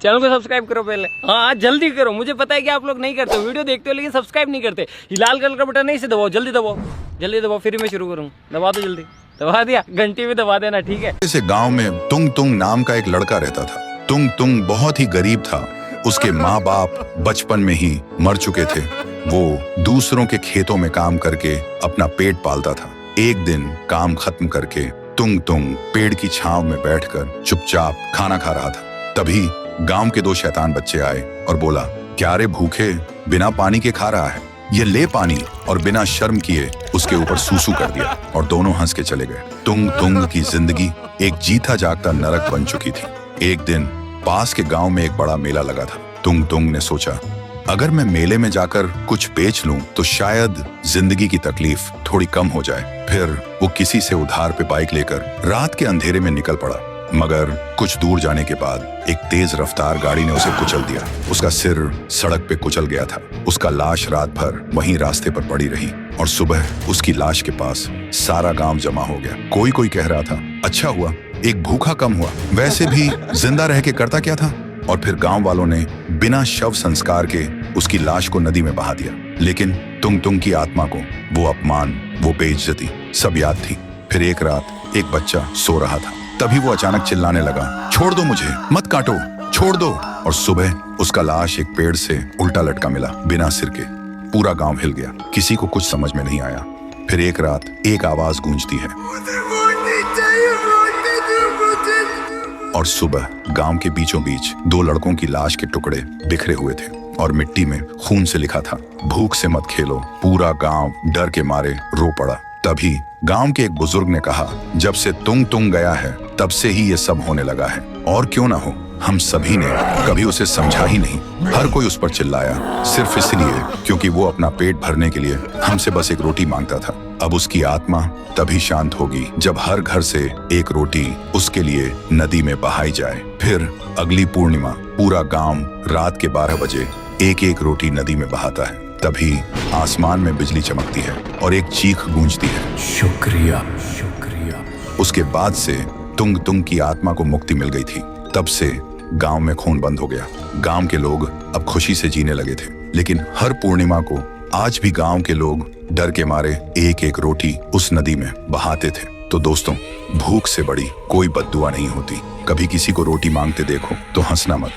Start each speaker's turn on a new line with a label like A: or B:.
A: Channel को subscribe करो पहले। हाँ जल्दी करो, मुझे पता है कि आप लोग नहीं करते, वीडियो देखते हो लेकिन सब्सक्राइब नहीं करते। ये लाल कलर का बटन नहीं से दबाओ, जल्दी दबाओ, जल्दी दबाओ, फिर मैं शुरू करूँ। दबा दो जल्दी, दबा दिया, घंटी भी दबा देना, ठीक है।
B: ऐसे गांव में तुंग तुंग नाम का एक लड़का रहता था। तुंग तुंग बहुत ही गरीब था। उसके माँ बाप बचपन में ही मर चुके थे। वो दूसरों के खेतों में काम करके अपना पेट पालता था। एक दिन काम खत्म करके तुंग तुंग पेड़ की छांव में बैठकर चुपचाप खाना खा रहा था। तभी गांव के दो शैतान बच्चे आए और बोला, क्या रे भूखे बिना पानी के खा रहा है, ये ले पानी। और बिना शर्म किए उसके ऊपर सूसू कर दिया और दोनों हंस के चले गए। तुंग तुंग की जिंदगी एक जीता जागता नरक बन चुकी थी। एक दिन पास के गांव में एक बड़ा मेला लगा था। तुंग तुंग ने सोचा, अगर मैं मेले में जाकर कुछ बेच लूं तो शायद जिंदगी की तकलीफ थोड़ी कम हो जाए। फिर वो किसी से उधार पे बाइक लेकर रात के अंधेरे में निकल पड़ा। मगर कुछ दूर जाने के बाद एक तेज रफ्तार गाड़ी ने उसे कुचल दिया। उसका सिर सड़क पे कुचल गया था। उसका लाश रात भर वहीं रास्ते पर पड़ी रही और सुबह उसकी लाश के पास सारा गांव जमा हो गया। कोई कोई कह रहा था, अच्छा हुआ एक भूखा कम हुआ, वैसे भी जिंदा रह के करता क्या था। और फिर गांव वालों ने बिना शव संस्कार के उसकी लाश को नदी में बहा दिया। लेकिन तुंग तुंग की आत्मा को वो अपमान, वो बेइज्जती सब याद थी। फिर एक रात एक बच्चा सो रहा था। तभी वो अचानक चिल्लाने लगा, छोड़ दो मुझे, मत काटो, छोड़ दो। और सुबह उसका लाश एक पेड़ से उल्टा लटका मिला, बिना सिर के। पूरा गांव हिल गया, किसी को कुछ समझ में नहीं आया। फिर एक रात एक आवाज गूंजती है और सुबह गांव के बीचों बीच दो लड़कों की लाश के टुकड़े बिखरे हुए थे और मिट्टी में खून से लिखा था, भूख से मत खेलो। पूरा गांव डर के मारे रो पड़ा। तभी गांव के एक बुजुर्ग ने कहा, जब से तुंग तुंग गया है तब से ही ये सब होने लगा है। और क्यों ना हो, हम सभी ने कभी उसे समझा ही नहीं। हर कोई उस पर चिल्लाया सिर्फ इसलिए क्योंकि वो अपना पेट भरने के लिए हमसे बस एक रोटी मांगता था। अब उसकी आत्मा तभी शांत होगी जब हर घर से एक रोटी उसके लिए नदी में बहाई जाए। फिर अगली पूर्णिमा पूरा गांव रात के 12 बजे एक एक रोटी नदी में बहाता है। तभी आसमान में बिजली चमकती है और एक चीख गूंजती है, शुक्रिया शुक्रिया। उसके बाद से तुंग तुंग की आत्मा को मुक्ति मिल गई थी। तब से गांव में खून बंद हो गया। गांव के लोग अब खुशी से जीने लगे थे। लेकिन हर पूर्णिमा को आज भी गांव के लोग डर के मारे एक एक रोटी उस नदी में बहाते थे। तो दोस्तों, भूख से बड़ी कोई बद्दुआ नहीं होती। कभी किसी को रोटी मांगते देखो तो हंसना मत।